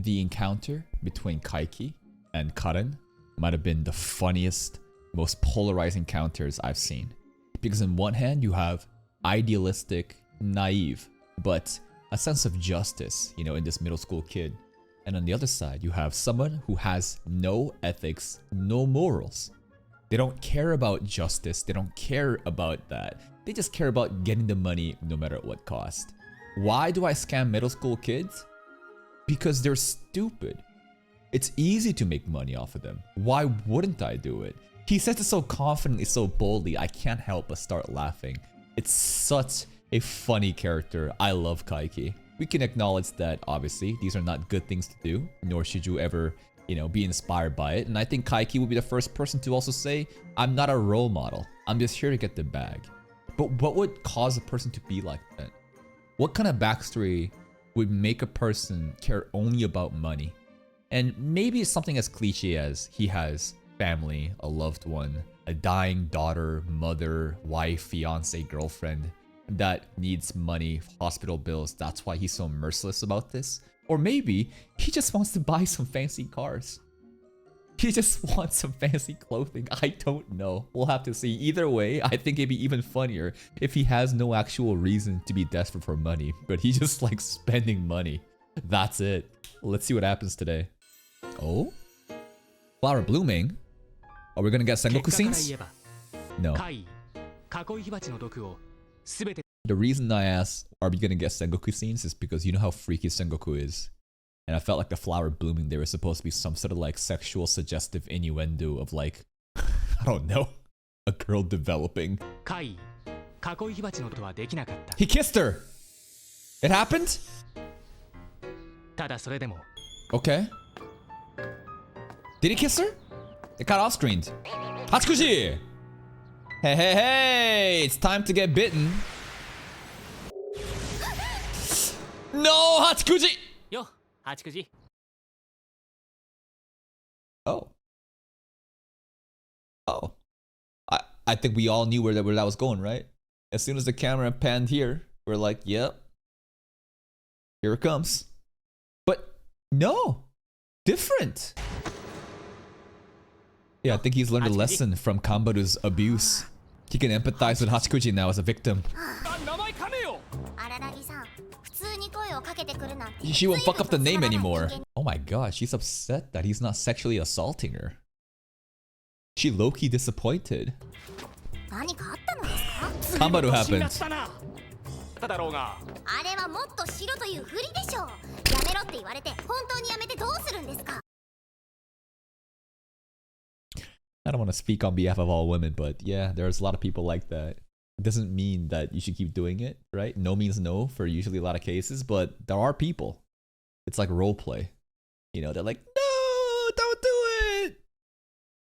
the encounter between Kaiki and Karen might have been the funniest, most polarizing encounters I've seen. Because on one hand, you have idealistic, naive, but a sense of justice, you know, in this middle school kid. And on the other side, you have someone who has no ethics, no morals. They don't care about justice. They don't care about that. They just care about getting the money no matter at what cost. Why do I scam middle school kids? Because they're stupid. It's easy to make money off of them. Why wouldn't I do it? He says it so confidently, so boldly, I can't help but start laughing. It's such a funny character. I love Kaiki. We can acknowledge that, obviously, these are not good things to do, nor should you ever, you know, be inspired by it. And I think Kaiki would be the first person to also say, I'm not a role model. I'm just here to get the bag. But what would cause a person to be like that? What kind of backstory would make a person care only about money? And maybe it's something as cliche as he has family, a loved one, a dying daughter, mother, wife, fiance, girlfriend that needs money, hospital bills. That's why he's so merciless about this. Or maybe he just wants to buy some fancy cars. He just wants some fancy clothing. I don't know. We'll have to see. Either way, I think it'd be even funnier if he has no actual reason to be desperate for money, but he just likes spending money. That's it. Let's see what happens today. Oh? Flower blooming? Are we gonna get Sengoku scenes? No. The reason I asked, are we gonna get Sengoku scenes, is because you know how freaky Sengoku is. And I felt like the flower blooming, there was supposed to be some sort of like sexual suggestive innuendo of like, I don't know, a girl developing. He kissed her! It happened? Okay. Did he kiss her? It got off screened. Hatsukuji! Hey, hey, hey! It's time to get bitten. No, Hatsukuji! Yo, Hatsukuji. Oh. Oh. I think we all knew where that was going, right? As soon as the camera panned here, we're like, yep. Here it comes. But no. Different. Yeah, I think he's learned a lesson from Kambaru's abuse. He can empathize with Hatsukuji now as a victim. She won't fuck up the name anymore. Oh my god, she's upset that he's not sexually assaulting her. She low-key disappointed. Kambaru happened. I don't want to speak on behalf of all women, but yeah, there's a lot of people like that. It doesn't mean that you should keep doing it, right? No means no for usually a lot of cases, but there are people. It's like role play. You know, they're like, no, don't do it.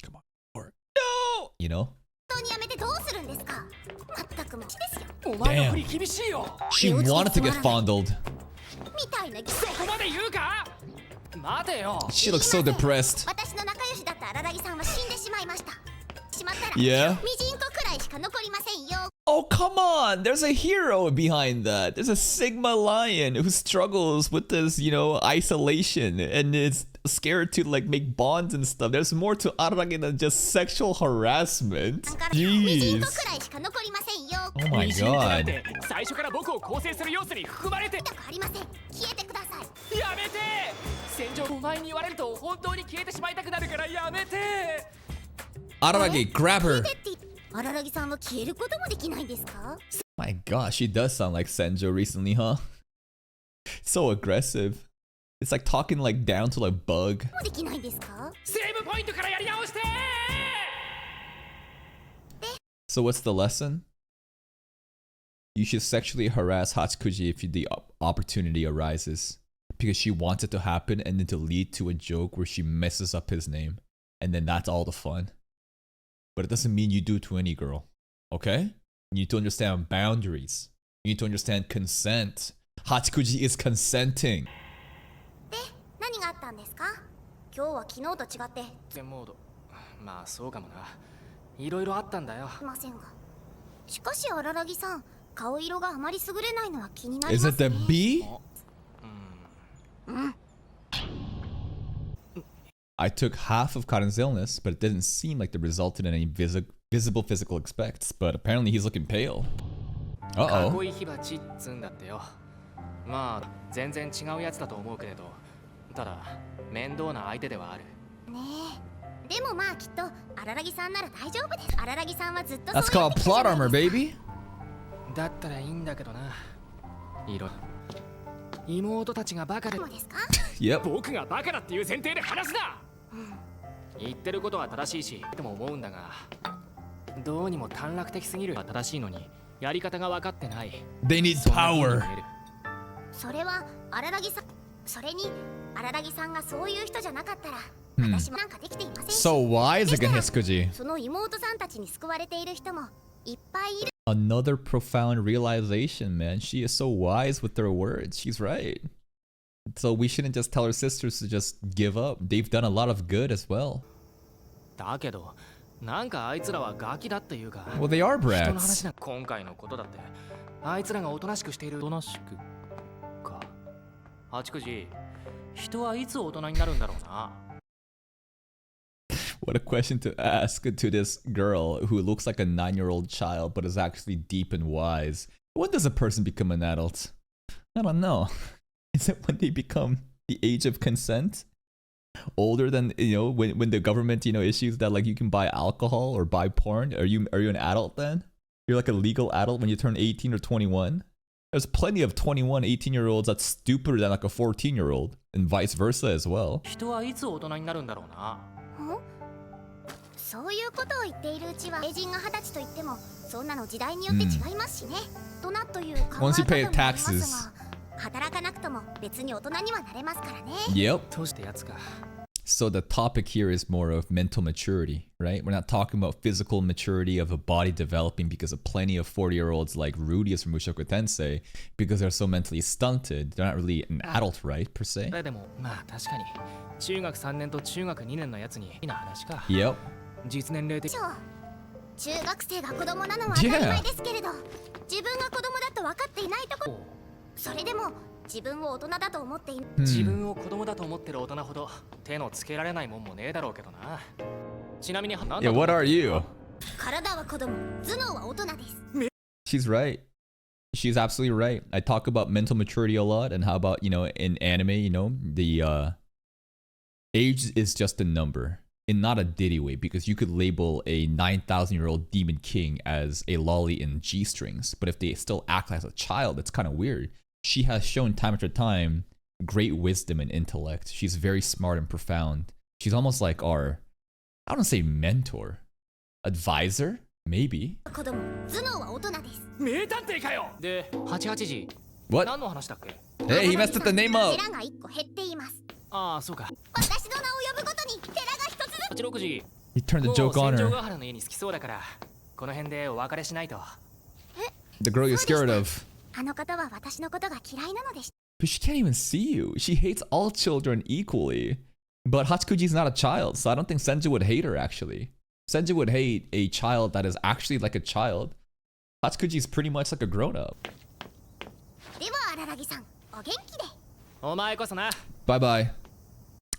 Come on, or no, you know? Damn. She wanted to get fondled. She looks so depressed. Yeah? Oh, come on! There's a hero behind that. There's a Sigma lion who struggles with this, you know, isolation and is scared to like make bonds and stuff. There's more to Araragi than just sexual harassment. Jeez. Oh my god. Araragi, grab her. My gosh, she does sound like Senjo recently, huh? So aggressive. It's like talking like down to like bug. So what's the lesson? You should sexually harass Hatsukuji if the opportunity arises. Because she wants it to happen and then to lead to a joke where she messes up his name. And then that's all the fun. But it doesn't mean you do it to any girl. Okay? You need to understand boundaries. You need to understand consent. Hatsukuji is consenting. Is it the B? I took half of Karen's illness, but it didn't seem like they resulted in any visible physical effects. But apparently he's looking pale. Uh-oh. まあ全然違うやつだと思うけれど、ただ面倒な相手ではある。ねえ。でもまあきっと荒木さんなら大丈夫です。荒木さんはずっとそう。That's called plot armor, baby. だったらいいんだけどな。妹たちがバカで。Yep. 僕がバカだっていう前提で話すな。言ってることは正しいし、とも思うんだが、どうにも短絡的すぎる。正しいのにやり方が分かってない。They need power. それは荒木さん、それに荒木さんがそういう人じゃなかったら、私もなんかできていませんし。So wise again, Hiskuji. その妹さんたちに救われている人もいっぱいいる。Another profound realization, man. She is so wise with her words. She's right. So we shouldn't just tell her sisters to just give up. They've done a lot of good as well. だけど、なんかあいつらはガキだっていうか。Well, they are 人の brats. 話だ。今回のことだって、あいつらがおとなしくしている。おとなしくか。八九時、人はいつ大人になるんだろうな。What a question to ask to this girl who looks like a 9-year-old child but is actually deep and wise. When does a person become an adult? I don't know. Is it when they become the age of consent? Older than, when the government, issues that like you can buy alcohol or buy porn? Are you an adult then? You're like a legal adult when you turn 18 or 21? There's plenty of 21, 18-year-olds that's stupider than like a 14-year-old, and vice versa as well. 人はいつ大人になるんだろうな。そういうことを言っているうちは、成人が20歳と言っても、そんなの時代によって違いますしね。大人という考え方もありますが、働かなくとも別に大人にはなれますからね。Yep. どうしてやつか。So the topic here is more of mental maturity, right? We're not talking about physical maturity of a body developing because of plenty of 40-year-olds like Rudy from Mushoku Tensei, because they're so mentally stunted. They're not really an adult, right, per se? でもまあ確かに中学3年と中学2年のやつにいいな話か。Yep. 実年齢的。中学生が子供なのは当たり前ですけれど、自分が子供だと分かっていないところ。それでも自分を大人だと思っている。自分を子供だと思ってる大人ほど手のつけられないもんもねえだろうけどな。ちなみに、Yeah, what are you? 体は子供、頭脳は大人です。She's right. She's absolutely right. I talk about mental maturity a lot and how about, in anime, the age is just a number. In not a ditty way, because you could label a 9,000-year-old demon king as a lolly in G-strings, but if they still act as a child, it's kind of weird. She has shown time after time great wisdom and intellect. She's very smart and profound. She's almost like our, I don't say mentor, advisor, maybe. 子供、頭脳は大人です。名探偵かよ。で、88時。What? 何の話だっけ？ Hey, he messed up the name up. 寺が1個減っています。ああ、そうか。私の名を呼ぶごとに寺が1つずつ。86時。He turned the joke on もう戦場 her. ヶ原の家に好きそうだから、この辺でお別れしないと。The girl you're scared of. あの方は私のことが嫌いなのでした。But she can't even see you. She hates all children equally. But Hachikuji's not a child, so I don't think Senju would hate her, actually. Senju would hate a child that is actually like a child. Hachikuji's pretty much like a grown-up. では荒木さん、お元気で。お前こそな。Bye bye.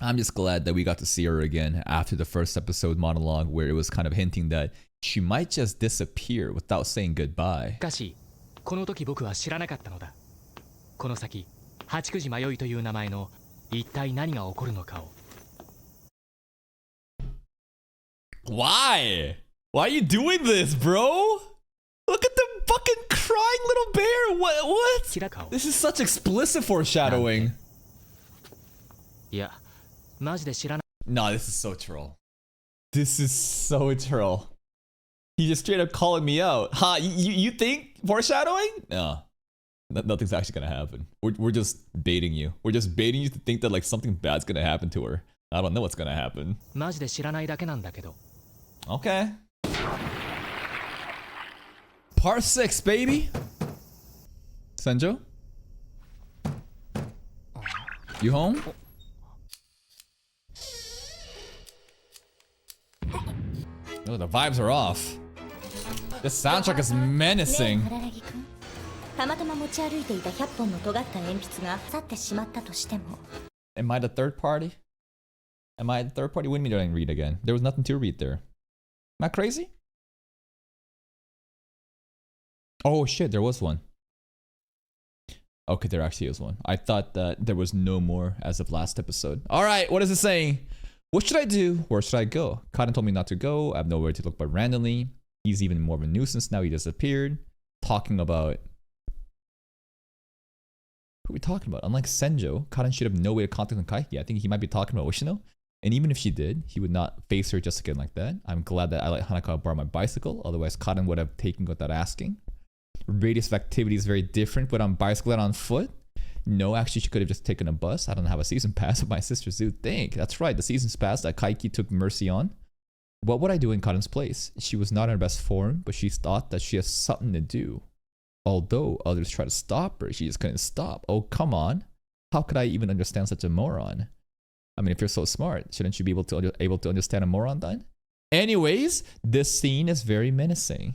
I'm just glad that we got to see her again after the first episode monologue where it was kind of hinting that she might just disappear without saying goodbye. しかし、この時僕は知らなかったのだ。この先、八九時迷いという名前の一体何が起こるのかを。Why? Why are you doing this, bro? Look at the fucking crying little bear. What? This is such explicit foreshadowing. いや、マジで知らない。No, this is so troll. This is so troll. He's just straight up calling me out. Ha, you think foreshadowing? No. Nothing's actually gonna happen. We're just baiting you. We're just baiting you to think that like something bad's gonna happen to her. I don't know what's gonna happen. マジで知らないだけなんだけど。Okay. Part 6, baby. Senjo? You home? Oh, the vibes are off. This soundtrack is menacing. たまたま持ち歩いていた100本の尖った鉛筆が去ってしまったとしても。Am I the third party? And my third party wouldn't be letting read again. There was nothing to read there. Am I crazy? Oh shit, there was one. Okay, there actually is one. I thought that there was no more as of last episode. Alright, what is it saying? What should I do? Where should I go? Cotton told me not to go. I have nowhere to look but randomly. He's even more of a nuisance now. He disappeared. Talking about... Who are we talking about? Unlike Senjo, Cotton should have no way to contact Kaiki. I think he might be talking about Oshino. And even if she did, he would not face her just again like that. I'm glad that I let Hanakawa borrow my bicycle. Otherwise, Cotton would have taken without asking. Radius of activity is very different, but on bicycle and on foot? No, actually, she could have just taken a bus. I don't have a season pass, but my sisters do think. That's right, the season's pass that Kaiki took mercy on. What would I do in Cotton's place? She was not in her best form, but she thought that she has something to do. Although others try to stop her, she just couldn't stop. Oh, come on. How could I even understand such a moron? I mean, if you're so smart, shouldn't you be able to understand a moron then? Anyways, this scene is very menacing.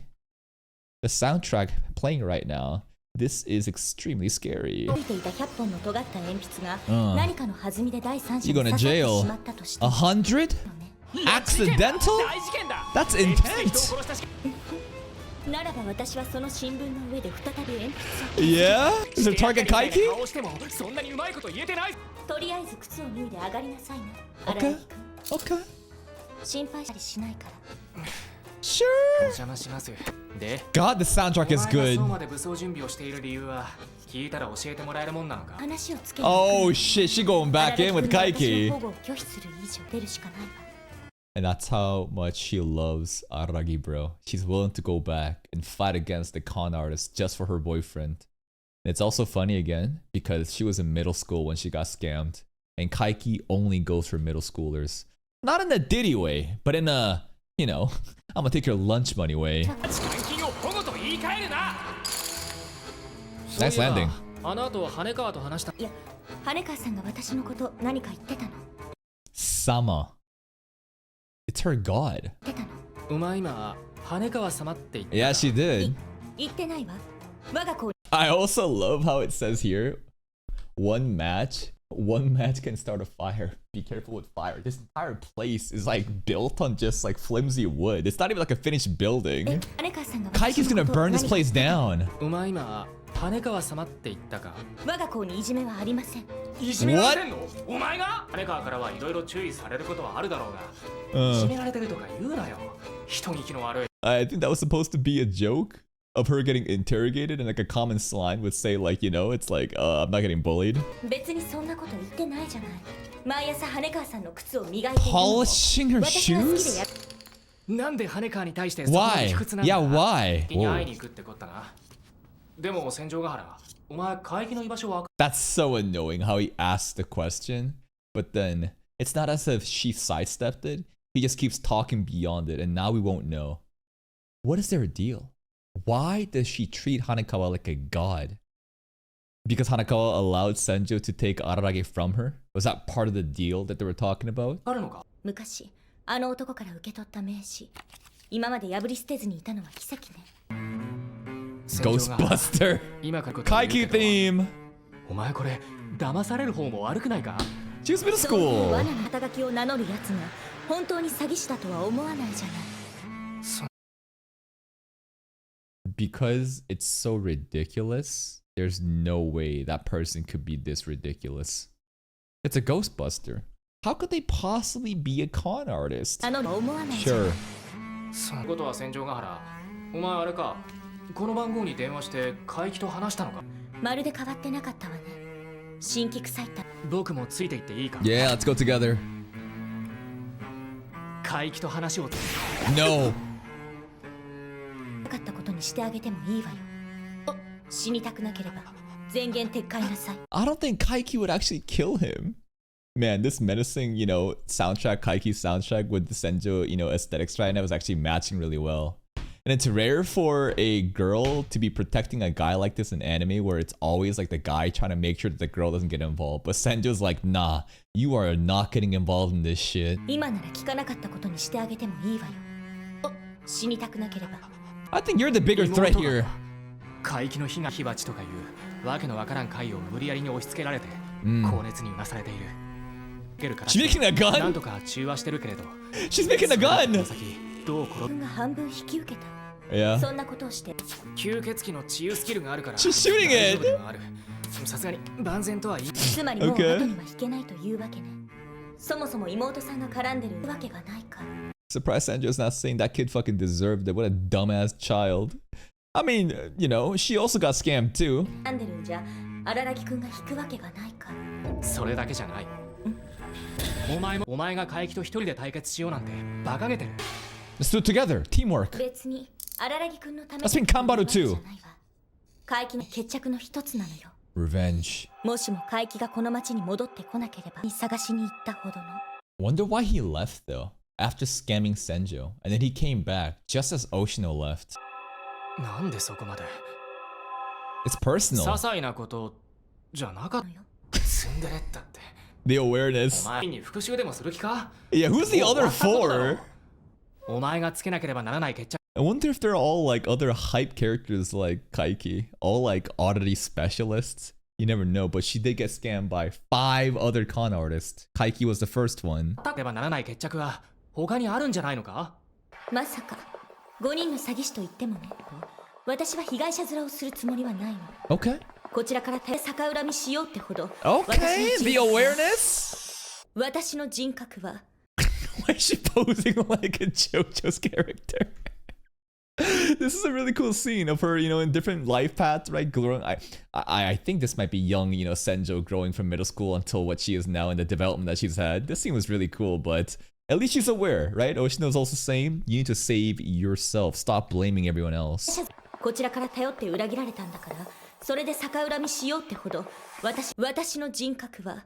The soundtrack playing right now, this is extremely scary. You're going to jail. 100? Accidental? That's intense. Yeah? Is it target Kaiki? Okay. Okay. Sure. God, the soundtrack is good. Oh shit, she going back in with Kaiki. And that's how much she loves Araragi, bro. She's willing to go back and fight against the con artist just for her boyfriend. And it's also funny again, because she was in middle school when she got scammed. And Kaiki only goes for middle schoolers. Not in a Diddy way, but in a, you know, I'm gonna take your lunch money way. Nice landing. Sama. It's her god. Yeah, she did. I also love how it says here, one match can start a fire. Be careful with fire. This entire place is like built on just like flimsy wood. It's not even like a finished building. Kaiki's gonna burn this place down. What? I think that was supposed to be a joke of her getting interrogated, and like a common line would say like, you know, it's like, I'm not getting bullied. Polishing her shoes? Why? Yeah, why? That's so annoying how he asked the question, but then it's not as if she sidestepped it. He just keeps talking beyond it, and now we won't know. What is their deal? Why does she treat Hanekawa like a god? Because Hanekawa allowed Senjo to take Araragi from her? Was that part of the deal that they were talking about? Ghostbuster! Kaiki theme! She was middle school! Because it's so ridiculous, there's no way that person could be this ridiculous. It's a Ghostbuster. How could they possibly be a con artist? Sure. Yeah, let's go together. No. I don't think Kaiki would actually kill him. Man, this menacing, you know, soundtrack, Kaiki's soundtrack with the Senjo, you know, aesthetics right now was actually matching really well. And it's rare for a girl to be protecting a guy like this in anime where it's always like the guy trying to make sure that the girl doesn't get involved. But Senjo's like, nah, you are not getting involved in this shit. I think you're the bigger threat here. She's making a なん gun? とか中和してるけれど She's making a gun! 先どう転ぶが半分引き受けた Yeah. そんなことをして吸血鬼の治癒スキルがあるから She's shooting it! 大丈夫でもあるさすがに万全とは言いつまりもう後 Okay. には引けないというわけねそもそも妹さんが絡んでるわけがないか Surprised Sanjo's not saying that kid fucking deserved it. What a dumbass child. I mean, you know, she also got scammed too. 絡んでるんじゃ荒木くんが引くわけがないかそれだけじゃないお前が海域と一人で対決しようなんて馬鹿げてる Let's do it together. Teamwork. 別に荒木くんのため Let's be Kanbaru too. 海域の決着の一つなのよ Revenge. もしも海域がこの町に戻ってこなければ探しに行ったほどの Wonder why he left though. After scamming Senjo. And then he came back just as Oshino left. なんでそこまで It's 些 personal. 細なことじゃなかったツンデレったって The お awareness. 前に復讐でもする気か Yeah, who's the もう other 終わったことだろ four? お前がつけなければならない決着 I wonder if they're all like other hype characters like Kaiki. All like oddity specialists. You never know, but she did get scammed by 5 other con artists. Kaiki was the first one. なければならない決着は他にあるんじゃないのかまさか5人の詐欺師と言ってもね私は被害者面をするつもりはないの Okay. こちらから逆恨みしようってほど Okay, the awareness? 私の人格は Why is she posing like a JoJo's character? This is a really cool scene of her, you know, in different life paths, right? Growing. I think this might be young, you know, Senjo growing from middle school until what she is now in the development that she's had. This scene was really cool, but at least she's aware, right? Oshino's also saying you need to save yourself. Stop blaming everyone else. こちらから頼って裏切られたんだからそれで逆恨みしようってほど私の人格は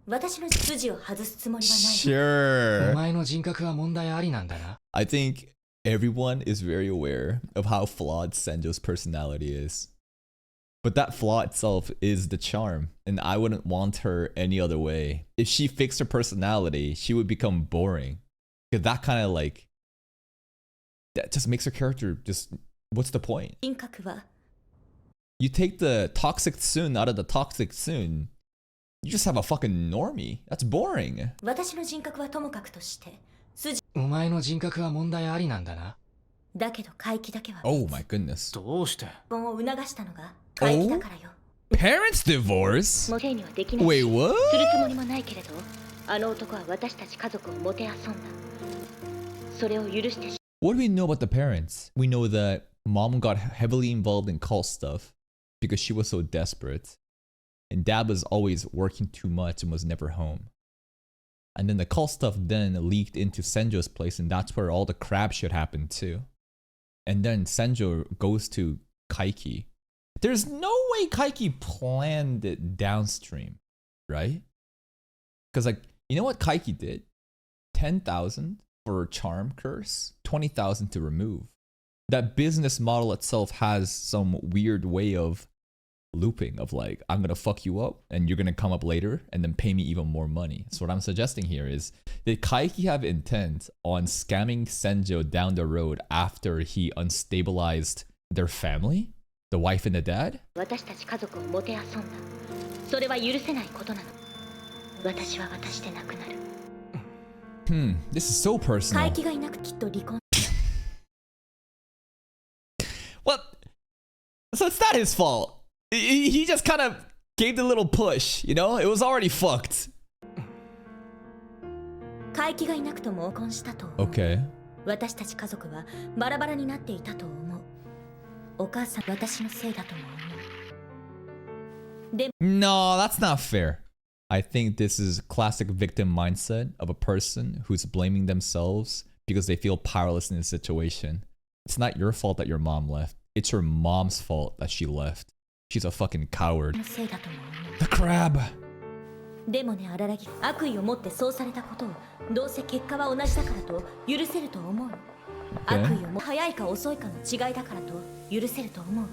私の筋を外すつもりはない Sure. お前の人格は問題ありなんだな I think everyone is very aware of how flawed Senjo's personality is. But that flaw itself is the charm, and I wouldn't want her any other way. If she fixed her personality, she would become boring. Because that kind of like, that just makes her character just, what's the point? 人格は You take the toxic Tsun out of the toxic Tsun, you just have a fucking normie. That's boring. 私の人格はともかくとして筋お前の人格は問題ありなんだなだけど回帰だけは Oh my goodness. どうして結婚を促したのが回帰だからよ Parents divorce? モテにはできない Wait, what? するつもりもないけれどあの男は私たち家族をもてあそんだそれを許して What do we know about the parents? We know that mom got heavily involved in cult stuff because she was so desperate. And dad was always working too much and was never home. And then the cult stuff then leaked into Senjo's place, and that's where all the crap shit happened too. And then Senjo goes to Kaiki. There's no way Kaiki planned it downstream, right? Because like, you know what Kaiki did? 10,000 for charm curse, 20,000 to remove. That business model itself has some weird way of looping of like, I'm gonna fuck you up and you're gonna come up later and then pay me even more money. So what I'm suggesting here is, did Kaiki have intent on scamming Senjo down the road after he unstabilized their family? The wife and the dad? 私たち家族をもてあそんだそれは許せないことなの私は私でなくなる This is so personal. 回帰がいなくきっと離婚 What? So it's not his fault. He just kind of gave the little push, you know? It was already fucked. 回帰がいなくとも婚したと思う Okay. 私たち家族はバラバラになっていたと思うお母さん私のせいだとも思うで No, that's not fair. I think this is classic victim mindset of a person who's blaming themselves because they feel powerless in a situation. It's not your fault that your mom left. It's her mom's fault that she left. She's a fucking coward. のせいだとも思 The crab. うでもね荒木悪意を持ってそうされたことをどうせ結果は同じだからと許せると思う Okay. 悪意をも早いか遅いかの違いだからと許せると思う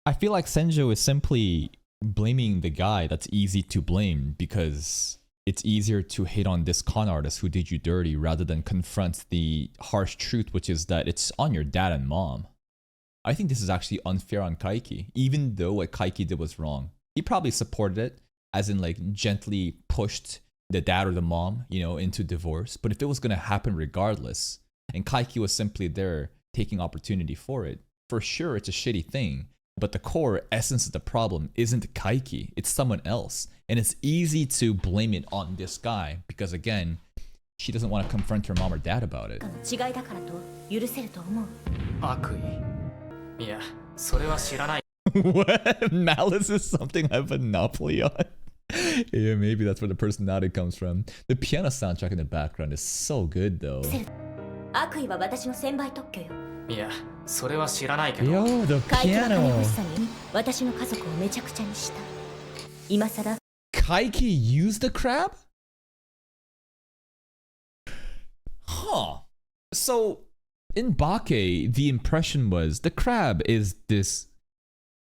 I feel like Senjo is simply blaming the guy that's easy to blame because it's easier to hate on this con artist who did you dirty rather than confront the harsh truth, which is that it's on your dad and mom. I think this is actually unfair on Kaiki, even though what Kaiki did was wrong. He probably supported it, as in like gently pushed the dad or the mom, you know, into divorce. But if it was going to happen regardless, and Kaiki was simply there taking opportunity for it, for sure it's a shitty thing. But the core essence of the problem isn't Kaiki, it's someone else. And it's easy to blame it on this guy because, again, she doesn't want to confront her mom or dad about it. 悪意いやそれは知らない What? Malice is something I have a monopoly on? Yeah, maybe that's where the personality comes from. The piano soundtrack in the background is so good though. 悪意は私の専売特許よ。いやそれは知らないけど Yo, the カイキの金 piano! 欲しさに私の家族をめちゃくちゃにした。今さら Kaiki used the crab? Huh. So, in Bake, the impression was the crab is this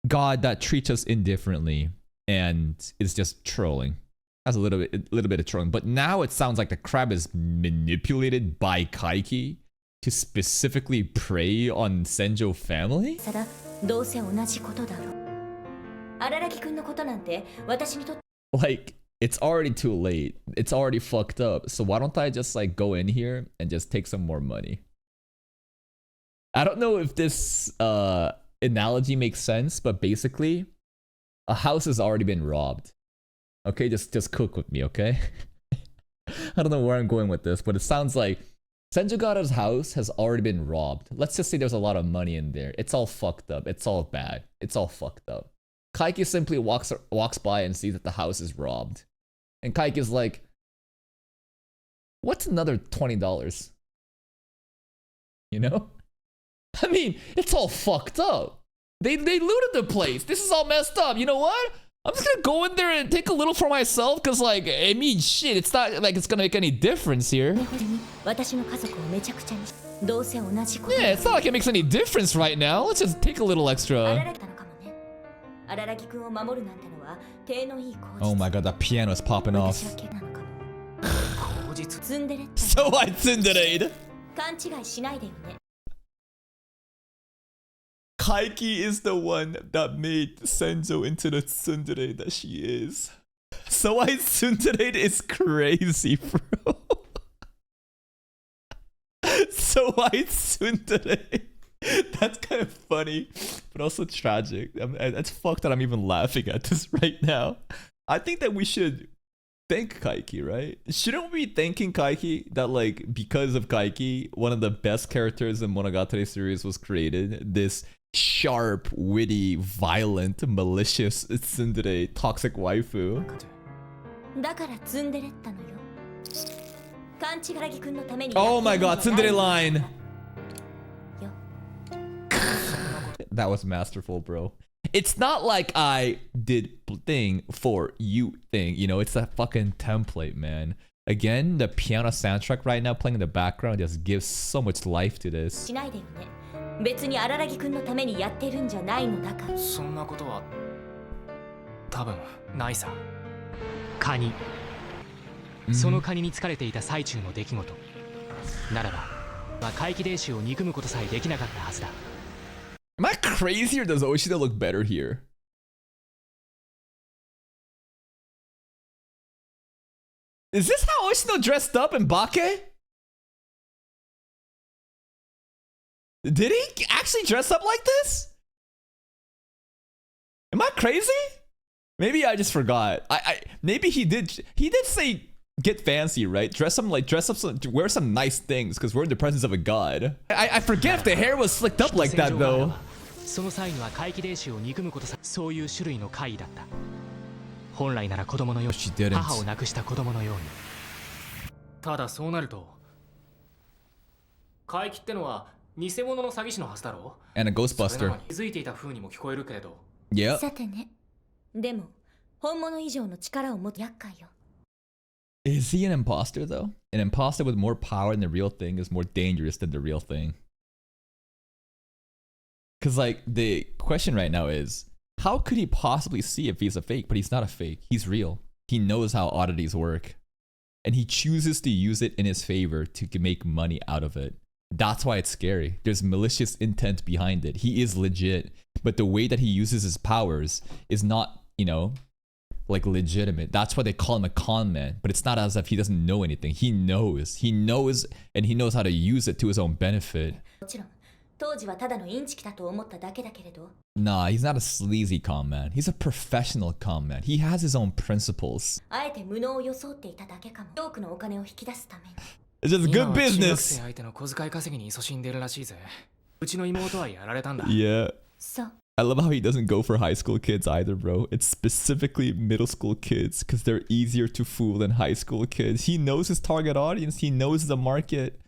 god that treats us indifferently and is just trolling. Has a little bit of trolling. But now it sounds like the crab is manipulated by Kaiki to specifically prey on Senjo family? さらどうせ同じことだろう。荒木くんのことなんて私にとって Like, it's already too late. It's already fucked up. So why don't I just like go in here and just take some more money? I don't know if this analogy makes sense, but basically, a house has already been robbed. Okay, just cook with me, okay? I don't know where I'm going with this, but it sounds like Senjugata's house has already been robbed. Let's just say there's a lot of money in there. It's all fucked up. It's all bad. It's all fucked up. Kaiki simply walks by and sees that the house is robbed. And Kaiki's like, what's another $20? You know? I mean, it's all fucked up. They looted the place. This is all messed up. You know what? I'm just gonna go in there and take a little for myself, cause like, I mean, shit, it's not like it's gonna make any difference here. Yeah, it's not like it makes any difference right now. Let's just take a little extra. Oh my god, that piano is popping off. So I tsundere. Kaiki is the one that made Senjo into the tsundere that she is. So I tsundere is crazy, bro. So I tsundere. That's kind of funny, but also tragic. It's fucked that I'm even laughing at this right now. I think that we should thank Kaiki, right? Shouldn't we be thanking Kaiki that, like, because of Kaiki, one of the best characters in Monogatari series was created? This sharp, witty, violent, malicious tsundere, toxic waifu. Oh my god, tsundere line! That was masterful, bro. It's not like I did thing for you thing, you know, it's a fucking template, man. Again, the piano soundtrack right now playing in the background just gives so much life to this. 別に荒木くんのためにやってるんじゃないのだから。そんなことは多分ないさ。カニ。そのカニに疲れていた最中の出来事。ならば、怪奇伝習を憎むことさえできなかったはずだ。Am I crazy or does Oshida look better here? Is this how Oshida dressed up in Bake? Did he actually dress up like this? Am I crazy? Maybe I just forgot. Maybe he did say get fancy, right? Dress up some, wear some nice things because we're in the presence of a god. I forget if the hair was slicked up like that though. その際には怪奇伝習を憎むことさ、そういう種類の怪異だった。本来なら子供のように、母を亡くした子供のように。ただそうなると、怪奇ってのは偽物の詐欺師のはずだろう。 And a Ghostbuster. 気づいていた風にも聞こえるけれど。Yep. さてね。でも本物以上の力を持つ厄介よ。Is he an imposter though? An imposter with more power than the real thing is more dangerous than the real thing. Because like the question right now is, how could he possibly see if he's a fake? But he's not a fake. He's real. He knows how oddities work. And he chooses to use it in his favor to make money out of it. That's why it's scary. There's malicious intent behind it. He is legit. But the way that he uses his powers is not, you know, like legitimate. That's why they call him a con man. But it's not as if he doesn't know anything. He knows, and he knows how to use it to his own benefit. もちろん当時はただのインチキだと思っただけだけれど Nah, he's not a sleazy con man. He's a professional con man. He has his own principles. あえて無能を装っていただけかも多くのお金を引き出すために It's just 今 good は中学 business. 生相手の小遣い稼ぎに勤しんでるらしいぜ。うちの妹はやられたんだ。 Yeah. そう I love how he doesn't go for high school kids either, bro. It's specifically middle school kids because they're easier to fool than high school kids. He knows his target audience. He knows the market.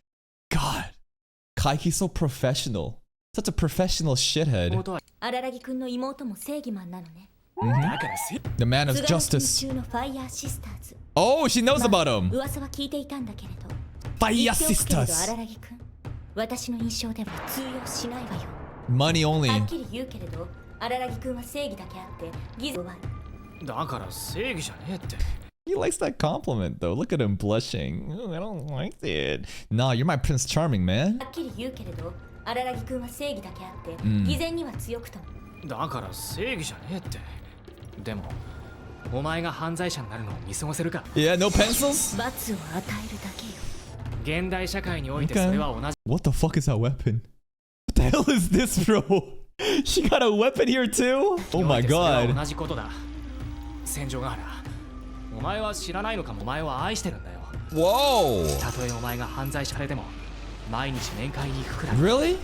God, Kaiki's so professional. Such a professional shithead. 妹は荒木くんの妹も正義マンなのね だからせ The man of 津軽禁 justice. 中のファイヤーシスターズ Oh, she knows about him. 噂は聞いていたんだけれど Fire 言っておくけれ sisters. ど荒木くん私の印象では通用しないわよ Money はっ only. きり言うけれど荒木くんは正義だけあってギズはだから正義じゃねえって。 He likes that compliment though. Look at him blushing. Oh, I don't like it. Nah, you're my Prince Charming, man. はっきり言うけれど荒木くんは正義だけあってん偽善には強くともだから正義じゃねえって。でもお前が犯罪者になるのを見過ごせるか。 Yeah, no pencils? 罰を与えるだけよ現代社会においてそれは同じ。 What the fuck is that weapon? What the hell is this, bro? She got a weapon here too? Oh my においてそれは god. 同じことだ。戦場がある。お前は知らないのかも。お前は愛してるんだよ。 Whoa. たとえお前が犯罪者でも毎日面会に行くくらい。 Really?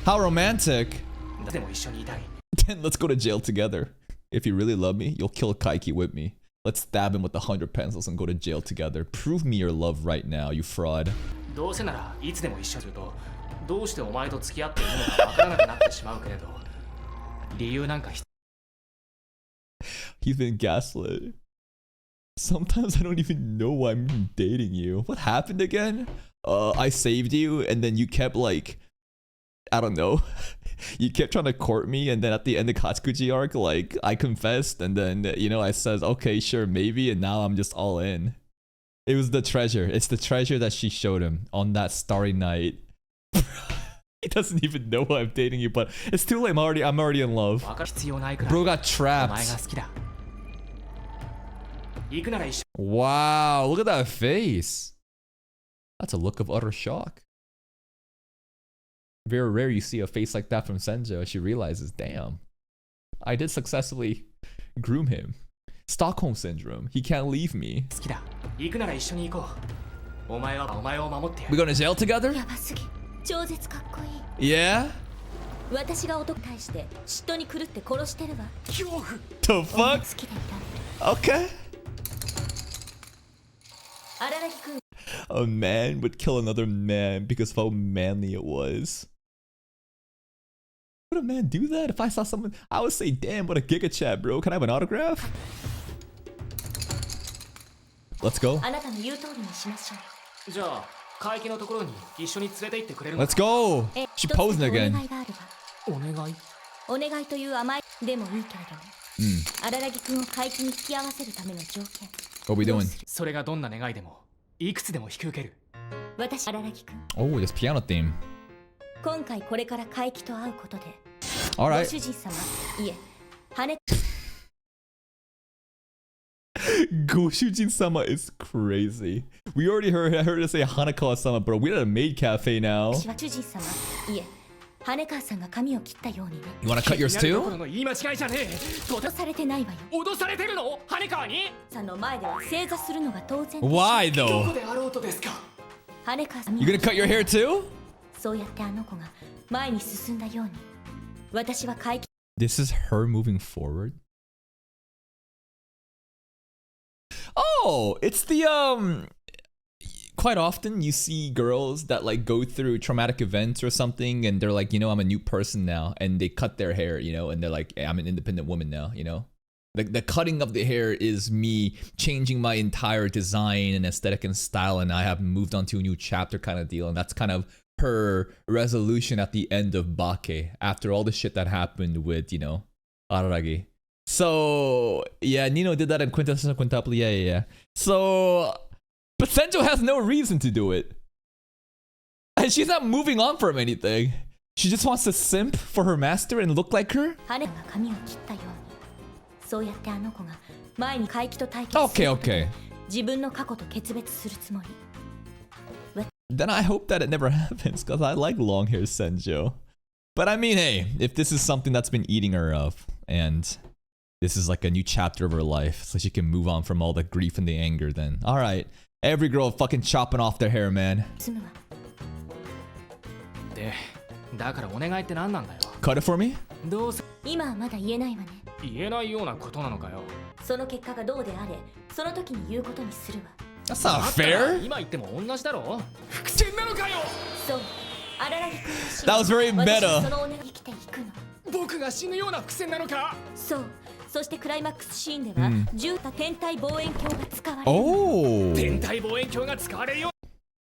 How romantic. でも一緒にいたい。 Then let's go to jail together. If you really love me, you'll kill Kaiki with me. Let's stab him with 100 pencils and go to jail together. Prove me your love right now, you fraud. どうせならいつでも一緒にするとどうしてお前と付き合っているのかわからなくなってしまうけれど理由なんか He's been gaslit. Sometimes I don't even know why I'm dating you. What happened again? I saved you and then you kept like, I don't know. You kept trying to court me and then at the end of Katsukuji arc, like I confessed and then, you know, I says, okay, sure, maybe. And now I'm just all in. It was the treasure. It's the treasure that she showed him on that starry night. He doesn't even know why I'm dating you, but it's too late. I'm already in love. 分かる必要ないくらい Bro got お前が trapped. 好きだ行くなら一緒 Wow, look at that face. That's a look of utter shock. Very rare you see a face like that from Senjo. She realizes, damn, I did successfully groom him. Stockholm syndrome. He can't leave me. 好きだ行くなら一緒に行こうお前はお前を守ってや We る going to jail together? やばすぎ超絶かっこいい Yeah? 私が男に対して嫉妬に狂って殺してるわ 恐怖 The 好 fuck? きでいた Okay. 荒木くん A man would kill another man because of how manly it was. Would a man do that? If I saw someone, I would say, damn, what a giga chat, bro. Can I have an autograph? Let's go. あなたの言う通りにしましょうじゃあ海域のところに一緒に連れて行ってくれるの Let's go. え She 一つだ posing けお again. 願いがあるわお願いお願いという甘いでもいいけれど荒木くんを海域に引き合わせるための条件 What we どう doing? するそれがどんな願いでもいくつでも引き受ける私荒木くん Oh, this piano theme. 今回これから海域と会うことで All ご right. 主人様いえ羽 Goshujin-sama is crazy. We already heard her say Hanakawa-sama, bro. We're at a maid cafe now. 私は主人様いえ羽川さんが髪を切ったようにね You wanna cut yours 気になるとこ too? ろの言い間違いじゃねえ脅されてないわよ脅されてるの羽川にさんの前では正座するのが当然 Why どこ though? であろうとですか羽川さん You gonna cut your hair too? そうやってあの子が前に進んだように私は海域 This is her moving forward. Oh, it's the quite often you see girls that like go through traumatic events or something and they're like, you know, I'm a new person now, and they cut their hair, you know, and they're like, hey, I'm an independent woman now, you know. The cutting of the hair is me changing my entire design and aesthetic and style, and I have moved on to a new chapter kind of deal, and that's kind of her resolution at the end of Bake after all the shit that happened with, you know, Araragi. So yeah, Nino did that in Quintessential Quintuple. Yeah. So, but Senjo has no reason to do it, and she's not moving on from anything. She just wants to simp for her master and look like her. 羽が髪を切ったようにそうやってあの子が前に怪奇と対決す Okay, ることで okay. 自分の過去と決別するつもり。 Then I hope that it never happens, because I like long hair Senjo. But I mean, hey, if this is something that's been eating her up, and this is like a new chapter of her life, so she can move on from all the grief and the anger, then alright. Every girl fucking chopping off their hair, man. 済むわ。で、だからお願いって何なんだよ。 Cut it for me? どうせ今はまだ言えないわね。言えないようなことなのかよ。その結果がどうであれ、その時に言うことにするわ。 That's not だったら fair. 今言っても同じだろ。伏線なのかよ。そう、荒木君の死 That was very 私は meta. そのお願い生きていくの。僕が死ぬような伏線なのか。そう、そしてクライマックスシーンでは、銃た天体望遠鏡が使われる。Oh. 天体望遠鏡が使われるよ。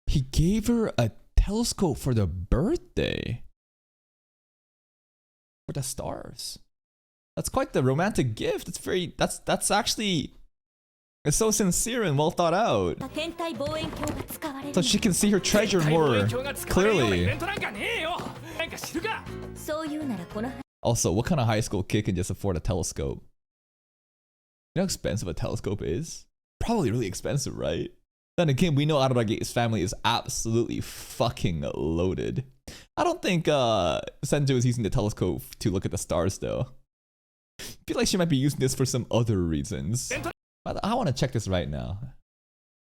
He gave her a telescope for the birthday. For the stars. That's quite the romantic gift. It's very that's actually it's so sincere and well thought out. 天体望遠鏡が使われる So she can see her treasure 天体望 more 遠鏡が使われるようなイベ clearly. ントなんかねえよ。なんか知るか。そういうならこの話 Also, what kind of high school kid can just afford a telescope? You know how expensive a telescope is? Probably really expensive, right? Then again, we know Araragi's family is absolutely fucking loaded. I don't think Senju is using the telescope to look at the stars though. I feel like she might be using this for some other reasons. I want to check this right now.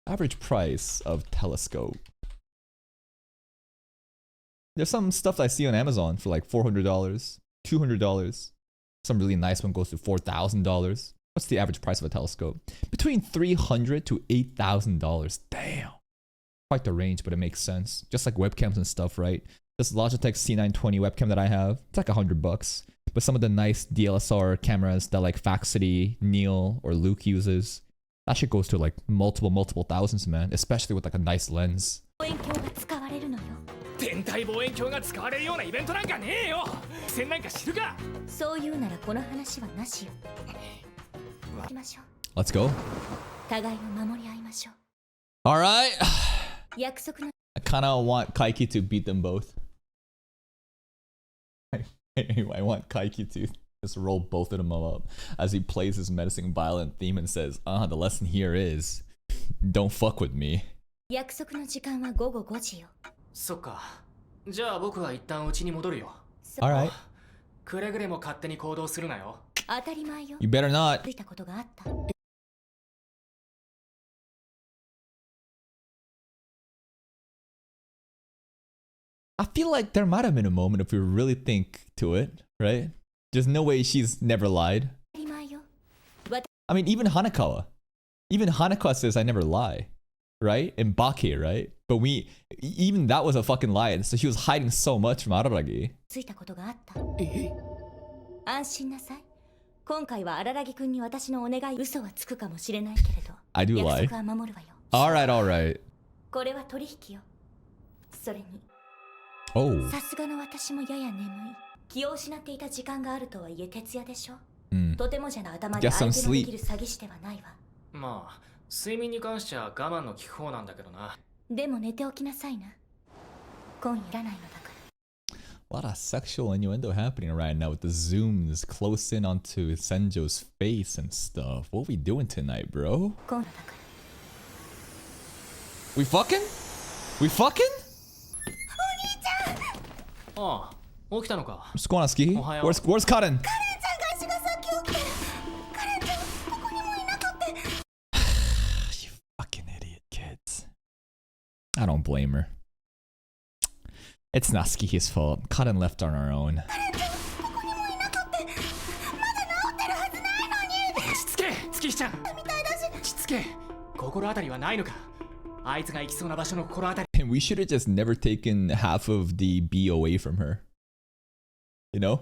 Average price of telescope. There's some stuff I see on Amazon for like $400, $200. Some really nice one goes to $4,000. What's the average price of a telescope? Between $300 to $8,000. Damn. Quite the range, but it makes sense. Just like webcams and stuff, right? This Logitech C920 webcam that I have, it's like $100. But some of the nice DSLR cameras that like Faxity, Neil, or Luke uses, that shit goes to like multiple thousands, man. Especially with like a nice lens. 望遠鏡が使われるのよ。天体望遠鏡が使われるようなイベントなんかねえよ。伏線なんか知るか。そういうならこの話はなしよ。行きましょう。 Let's go. 互いを守り合いましょう。 Alright. 約束の I kinda want Kaiki to beat them both. I want Kaiki to just roll both of them up as he plays his menacing violent theme and says, the lesson here is, don't fuck with me. 約束の時間は午後5時よ。そっか。じゃあ僕は一旦家に戻るよ。 Alright. くれぐれも勝手に行動するなよ。当たり前よ。 You better not. ついたことがあった。 I feel like there might have been a moment if we really think to it, right? There's no way she's never lied. 当たり前よ。 I mean, even Hanakawa. Even Hanakawa says I never lie, right? And Bake, right? But even that was a fucking lie. And so she was hiding so much from Araragi. ついたことがあった。安心なさい。今回は荒木君に私のお願い、嘘はつくかもしれないけれど、 I do 約 lie. 束は守るわよ。 Alright, alright. これは取引よ。それに、 Oh. さすがの私もやや眠い。気を失っていた時間があるとはいえ徹夜でしょ。とてもじゃな頭で Get 相 some 手のでき sleep. る詐欺師ではないわ。まあ、睡眠に関しては我慢の効く方なんだけどな。でも寝ておきなさいな。今夜いらないのだから。 A lot of sexual innuendo happening right now with the zooms close in onto Senjo's face and stuff. What we doing tonight, bro? 今夜だから。 We fucking? We fucking? ああ、起きたのか。 What's going on, Ski? Ohio. Where's Karen? 私がさっき起きてカレンちゃんどこにもいなかった。 You fucking idiot kids. I don't blame her. It's not Ski's fault. Karen left on her own. カレンちゃんどこにもいなかった。まだ治ってるはずないのに。落ち着け、月ちゃん。みたいだし。落ち着け。心当たりはないのか。あいつが行きそうな場所の心当たり。 And we should have just never taken half of the B away from her. You know?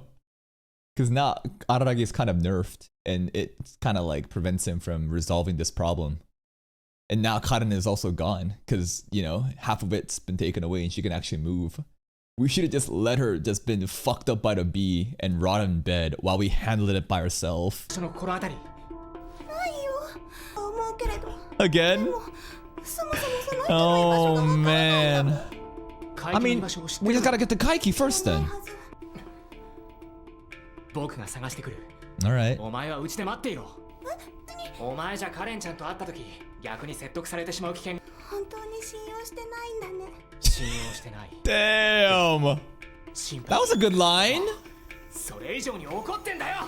Because now Araragi is kind of nerfed and it kind of like prevents him from resolving this problem. And now Karen is also gone because, you know, half of it's been taken away and she can actually move. We should have just let her just been fucked up by the bee and rot in bed while we handled it by ourselves. その心当たり。ないよ。思うけれど。 Again? そもそもその人の居場所 Oh がわからないの。 man. I mean, we just gotta get the Kaiki first then. 僕が探してくる。 Alright. お前は家で待っていろ。にお前じゃカレンちゃんと会った時逆に説得されてしまう危険。本当に信用してないんだね。信用してない。 Damn! 心 That 配。 was a good line! それ以上に怒ってんだよ。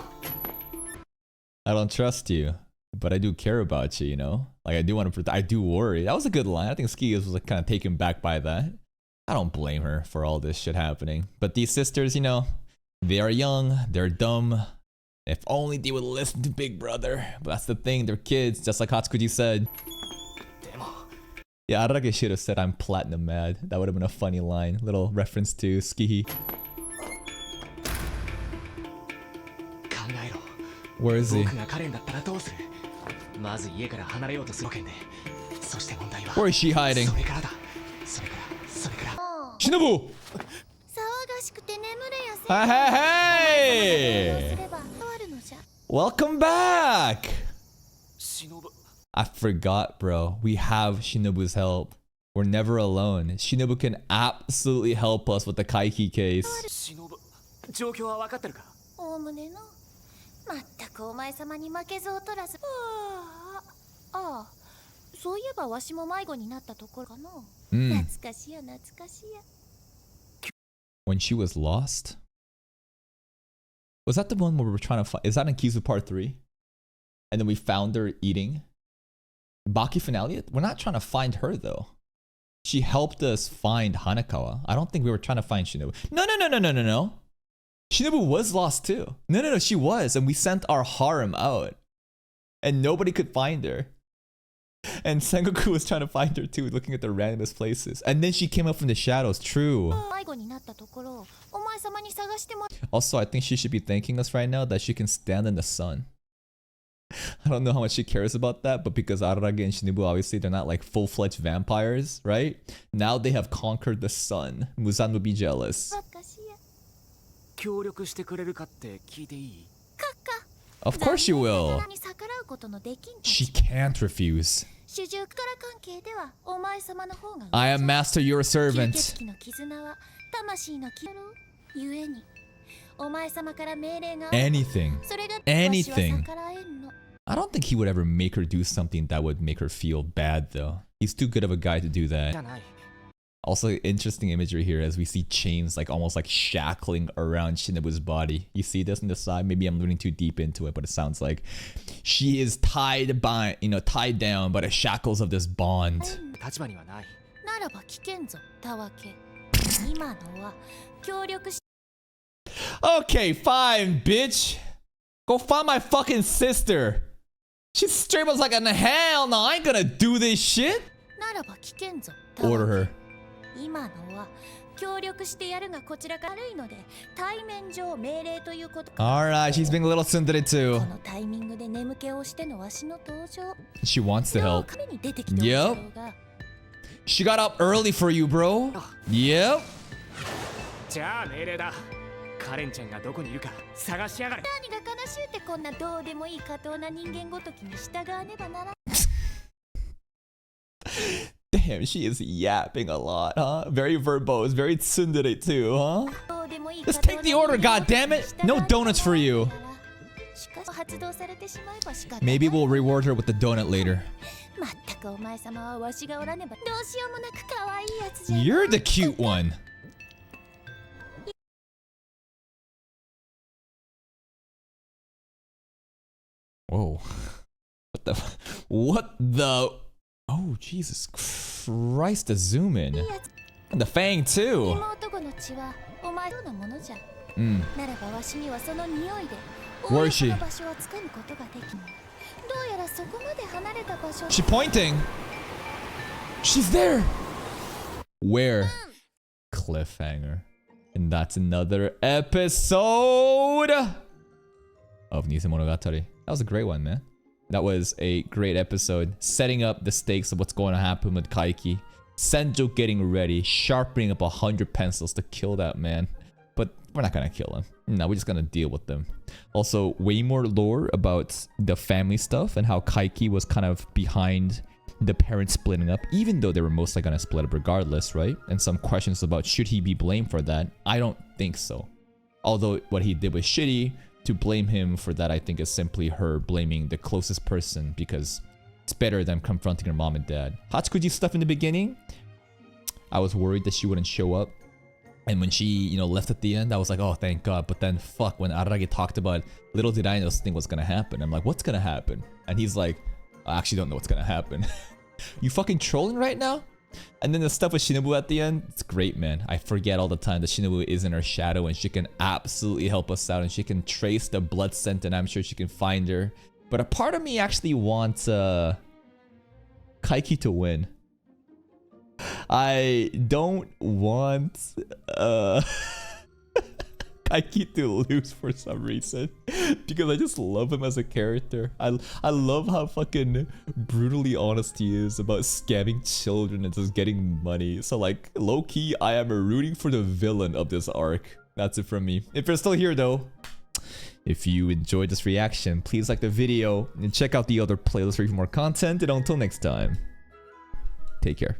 I don't trust you, but I do care about you, you know? Like, I do want to, I do worry. That was a good line. I think Ski was like kind of taken back by that. I don't blame her for all this shit happening. But these sisters, you know, they are young, they're dumb. If only they would listen to Big Brother. But that's the thing, they're kids, just like Hatsukuji said. でも Yeah, Ararage should have said I'm platinum mad. That would have been a funny line. Little reference to Skihi. 考えろ。 Where is he? 僕がカレンだったらどうする。まず家から離れようとする件で。そして問題は。 Where is she hiding? それからだ。それから。 Shinobu! 騒がしくて眠れやせ。 Hey, hey! すれば終わるのじゃ。 Welcome back! 忍。 I forgot, bro. We have Shinobu's help. We're never alone. Shinobu can absolutely help us with the Kaiki case. 忍。状況は分かってるか。おおむねの。まったくお前様に負けず劣らず。ああ、そういえばわしも迷子になったところかの。懐かしや懐かしや。 When she was lost? Was that the one where we were trying to find? Is that in Kizu Part 3? And then we found her eating? Baki finale? We're not trying to find her though. She helped us find Hanakawa. I don't think we were trying to find Shinobu. No. Shinobu was lost too. No, she was. And we sent our harem out. And nobody could find her. And Sengoku was trying to find her too, looking at the randomest places. And then she came up from the shadows. True. Also, I think she should be thanking us right now that she can stand in the sun. I don't know how much she cares about that, but because Ararage and Shinobu, obviously, they're not like full-fledged vampires, right? Now they have conquered the sun. Muzan would be jealous. Of course you will. She can't refuse. I am master, your servant. Anything. I don't think he would ever make her do something that would make her feel bad though. He's too good of a guy to do that. Also, interesting imagery here as we see chains like almost like shackling around Shinobu's body. You see this on the side? Maybe I'm leaning too deep into it, but it sounds like she is tied by, tied down by the shackles of this bond. Okay, fine, bitch. Go find my fucking sister. She's straight up like, hell no, I ain't gonna do this shit. Order her. Alright, she's being a little tsundere too. She wants to help. Yep. She got up early for you, bro. Yep. じゃあ命令だ。カレンちゃんがどこにいるか探しやがれ。何が悲しゅうってこんなどうでもいい下等な人間ごときに従わねばならん。 Damn, she is yapping a lot, huh? Very verbose, very tsundere too, huh? Just take the order, goddammit! No donuts for you! Maybe we'll reward her with the donut later. You're the cute one! Whoa. What the... Oh, Jesus Christ, the zoom in. And the fang too. Where is she? She's pointing. She's there. Where? Cliffhanger. And that's another episode of Nisemonogatari. That was a great one, man. That was a great episode, setting up the stakes of what's going to happen with Kaiki. Senjo getting ready, sharpening up 100 pencils to kill that man. But we're not gonna kill him. No, we're just gonna deal with them. Also, way more lore about the family stuff and how Kaiki was kind of behind the parents splitting up, even though they were mostly gonna split up regardless, right? And some questions about should he be blamed for that? I don't think so. Although what he did was shitty, to blame him for that, I think, is simply her blaming the closest person because it's better than confronting her mom and dad. Hachukuji's stuff in the beginning, I was worried that she wouldn't show up. And when she, you know, left at the end, I was like, oh, thank God. But then, fuck, when Araragi talked about, little did I know this thing was gonna happen. I'm like, what's gonna happen? And he's like, I actually don't know what's gonna happen. You fucking trolling right now? And then the stuff with Shinobu at the end, it's great, man. I forget all the time that Shinobu is in her shadow and she can absolutely help us out and she can trace the blood scent and I'm sure she can find her. But a part of me actually wants Kaiki to win. I don't want Kaiki to lose for some reason because I just love him as a character. I love how fucking brutally honest he is about scamming children and just getting money. So like low-key, I am rooting for the villain of this arc. That's it from me. If you're still here though, if you enjoyed this reaction, please like the video and check out the other playlist for even more content. And until next time, take care.